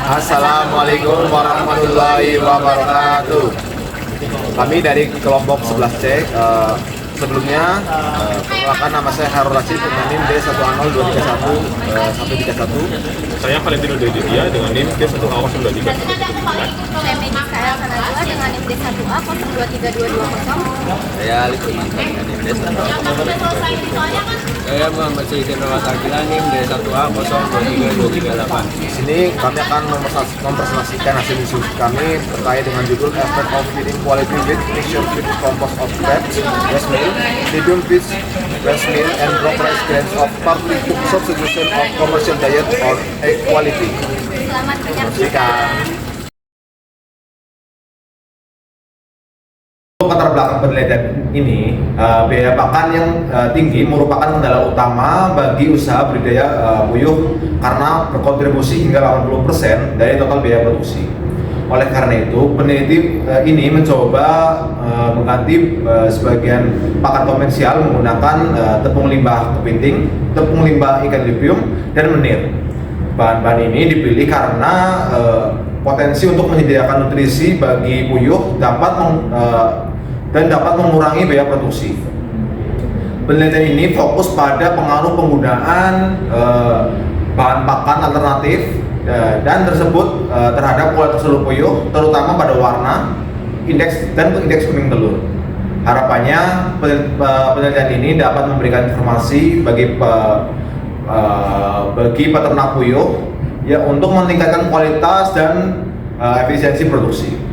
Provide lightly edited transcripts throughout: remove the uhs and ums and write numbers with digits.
Assalamualaikum warahmatullahi wabarakatuh. Kami dari kelompok 11C. Sebelumnya, perkenalkan nama saya Harul Rashid dengan NIM D1A0231 Saya Valentino Dedia dengan NIM D1A023. Saya Megi Kaya Kanadua dengan NIM D1A023220. Saya Ali Firmanto dengan NIM D1A. Saya Muhammad Syedin Rawatagila NIM D1A02338. Di sini kami akan mempresentasikan hasil diskusi kami terkait dengan judul Effect of Feeding Quality with Mixture Feed Compost of Fats, Waste Meal, Medium Fish, Waste Meal, and Proper Experience of Partly Cooked Substitution of Commercial Diet on Egg Quality. Selamat Menyaksikan. Latar belakang penelitian ini, biaya pakan yang tinggi merupakan kendala utama bagi usaha budidaya puyuh karena berkontribusi hingga 80% dari total biaya produksi. Oleh karena itu, peneliti ini mencoba mengganti sebagian pakan komersial menggunakan tepung limbah kepiting, tepung limbah ikan lipium, dan menir. Bahan-bahan ini dipilih karena potensi untuk menyediakan nutrisi bagi puyuh dan dapat mengurangi biaya produksi. Penelitian ini fokus pada pengaruh penggunaan bahan pakan alternatif dan tersebut terhadap kualitas telur puyuh, terutama pada warna, indeks kuning telur. Harapannya penelitian ini dapat memberikan informasi bagi peternak puyuh ya untuk meningkatkan kualitas dan efisiensi produksi.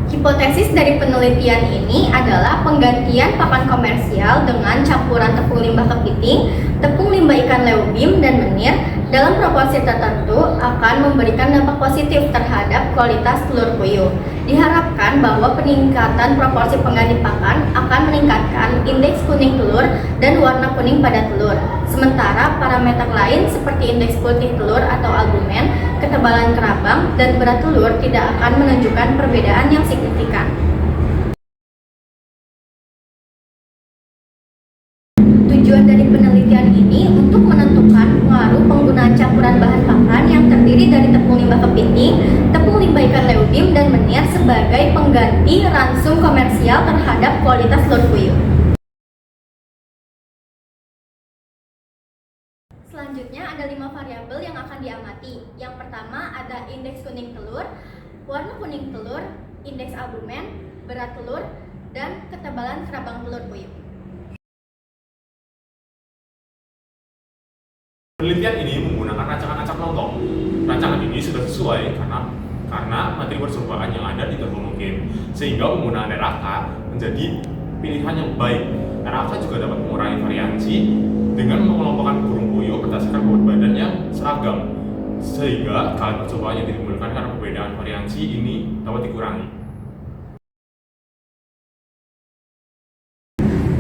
Hipotesis dari penelitian ini adalah penggantian pakan komersial dengan campuran tepung limbah kepiting, tepung limbah ikan leobim, dan menir dalam proporsi tertentu akan memberikan dampak positif terhadap kualitas telur puyuh. Diharapkan bahwa peningkatan proporsi pengganti pakan akan meningkatkan indeks kuning telur dan warna kuning pada telur. Sementara parameter lain seperti indeks putih telur atau albumen, ketebalan kerabang, dan berat telur tidak akan menunjukkan perbedaan yang signifikan. Tujuan dari penelitian ini untuk menentukan pengaruh penggunaan campuran bahan pakan yang terdiri dari tepung limbah kepiting, tepung limbah ikan leobim, dan menir sebagai pengganti ransum komersial terhadap kualitas telur puyuh. Selanjutnya ada 5 variabel yang akan diamati. Yang pertama ada indeks kuning telur, warna kuning telur, indeks albumen, berat telur, dan ketebalan kerabang telur puyuh. Penelitian ini menggunakan rancangan acak lontong. Rancangan ini sudah sesuai karena materi percobaan yang ada tidak homogene, sehingga penggunaan RAK menjadi pilihan yang baik. RAK juga dapat mengurangi variasi dengan mengelompokkan burung puyuh berdasarkan bobot badan yang seragam, sehingga kalian percobaan yang ditimbulkan karena perbedaan variasi ini dapat dikurangi.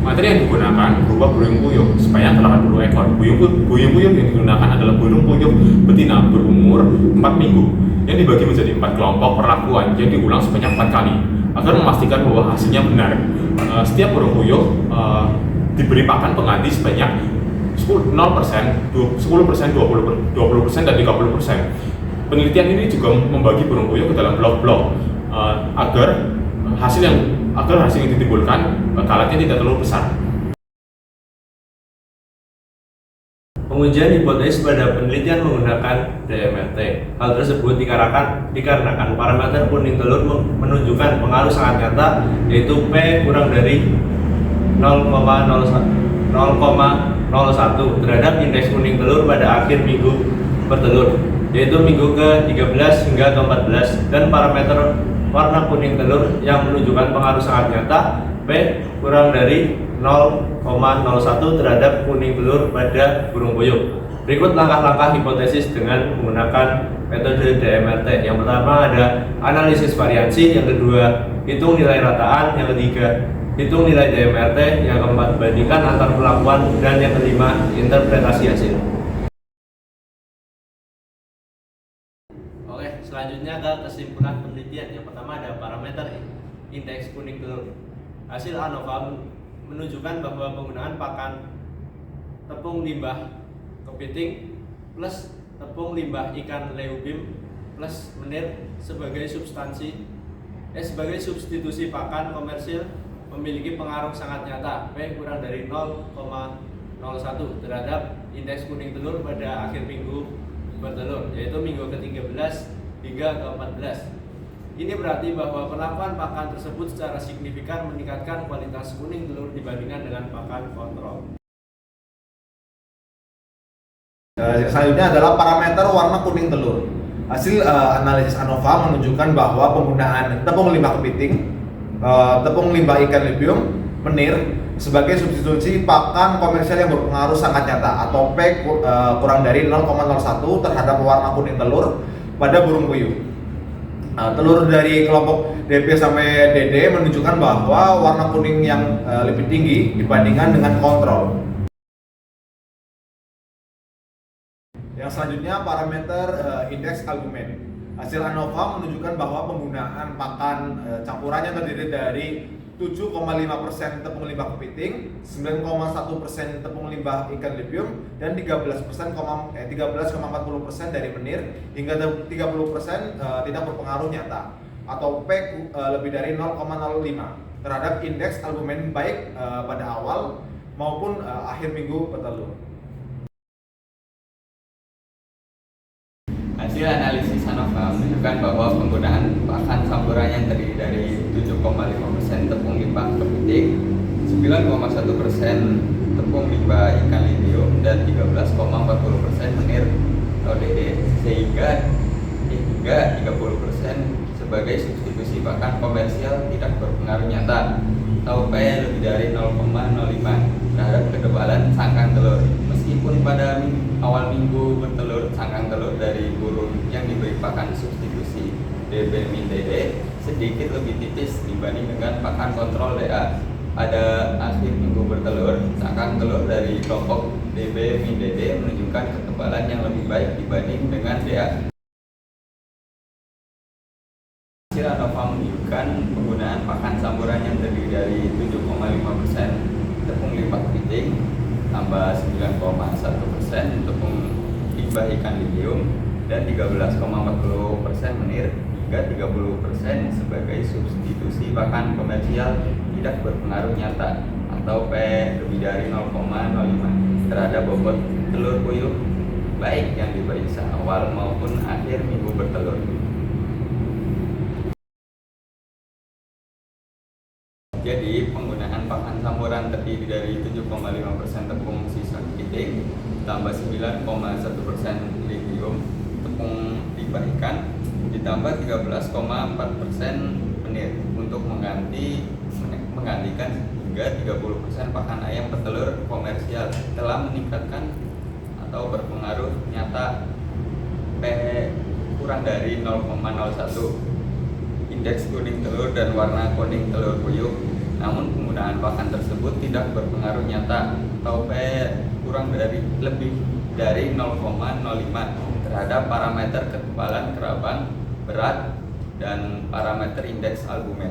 Materi yang digunakan berupa burung puyuh sebanyak 80 ekor. Burung puyuh yang digunakan adalah burung puyuh betina berumur 4 minggu yang dibagi menjadi 4 kelompok perlakuan yang diulang sebanyak 4 kali agar memastikan bahwa hasilnya benar. Setiap burung puyuh diberi pakan pengganti sebanyak 0%, 10%, 20%, dan 30%. Penelitian ini juga membagi burung puyuh ke dalam blok-blok agar hasil yang ditimbulkan kalatnya tidak terlalu besar. Pengujian hipotesis pada penelitian menggunakan DMRT. Hal tersebut dikarenakan parameter kuning telur menunjukkan pengaruh sangat nyata, yaitu P kurang dari 0,01 terhadap indeks kuning telur pada akhir minggu bertelur, yaitu minggu ke-13 hingga ke-14, dan parameter warna kuning telur yang menunjukkan pengaruh sangat nyata P kurang dari 0,01 terhadap kuning telur pada burung puyuh. Berikut langkah-langkah hipotesis dengan menggunakan metode DMRT. Yang pertama ada analisis variansi, yang kedua hitung nilai rataan, yang ketiga hitung nilai DMRT, yang keempat bandingkan antar perlakuan, dan yang kelima interpretasi hasil. Oke, selanjutnya ke kesimpulan penelitian. Yang pertama ada parameter indeks kuning telur. Hasil ANOVA menunjukkan bahwa penggunaan pakan tepung limbah kepiting plus tepung limbah ikan leubim plus menir sebagai substitusi pakan komersil memiliki pengaruh sangat nyata P kurang dari 0,01 terhadap indeks kuning telur pada akhir minggu bertelur, yaitu minggu ke-13 hingga ke-14. Ini berarti bahwa penerapan pakan tersebut secara signifikan meningkatkan kualitas kuning telur dibandingkan dengan pakan kontrol. Selanjutnya adalah parameter warna kuning telur. Hasil analisis ANOVA menunjukkan bahwa penggunaan tepung limbah kepiting, tepung limbah ikan lebium, menir sebagai substitusi pakan komersial yang berpengaruh sangat nyata atau P kurang dari 0,01 terhadap warna kuning telur pada burung puyuh. Telur dari kelompok DP sampai DD menunjukkan bahwa warna kuning yang lebih tinggi dibandingkan dengan kontrol. Yang selanjutnya parameter indeks albumen. Hasil ANOVA menunjukkan bahwa penggunaan pakan campurannya terdiri dari 7,5% tepung limbah kepiting, 9,1% tepung limbah ikan lebium, dan 13,40% dari menir, hingga 30% tidak berpengaruh nyata atau P lebih dari 0,05 terhadap indeks albumen baik pada awal maupun akhir minggu bertelur. Hasil analisis ANOVA menunjukkan bahwa penggunaan pakan campuran yang terdiri dari 7,5% tepung limbah kepiting, 9,1% tepung limbah ikan lebium, dan 13,40% menir atau DD, sehingga 30% sebagai substitusi pakan komersial tidak berpengaruh nyata atau P lebih dari 0,05 terhadap ketebalan cangkang telur. Meskipun pada awal minggu bertelur, cangkang telur dari burung yang diberi pakan substitusi DB-DD sedikit lebih tipis dibanding dengan pakan kontrol DA. Pada akhir minggu bertelur, cangkang telur dari kelompok DB-DD menunjukkan ketebalan yang lebih baik dibanding dengan DA. Hasil ANOVA menunjukkan penggunaan pakan campuran yang terdiri dari 7,5% tepung limbah kepiting, tambah 9,1% tepung limbah ikan lebium, dan 13,40% menir, hingga 30% sebagai substitusi pakan komersial tidak berpengaruh nyata atau P lebih dari 0,05 terhadap bobot telur puyuh baik yang diperiksa awal maupun akhir minggu bertelur. Jadi penggunaan pakan campuran terdiri dari 7,5% tepung sisa kepiting, tambah 9,1% lebium, tepung limbah ikan, ditambah 13,4% menir untuk menggantikan hingga 30% pakan ayam petelur komersial telah meningkatkan atau berpengaruh nyata P kurang dari 0,01 indeks kuning telur dan warna kuning telur puyuh. Namun penggunaan pakan tersebut tidak berpengaruh nyata atau P kurang dari lebih dari 0,05 terhadap parameter ketebalan kerabang, berat, dan parameter indeks albumen.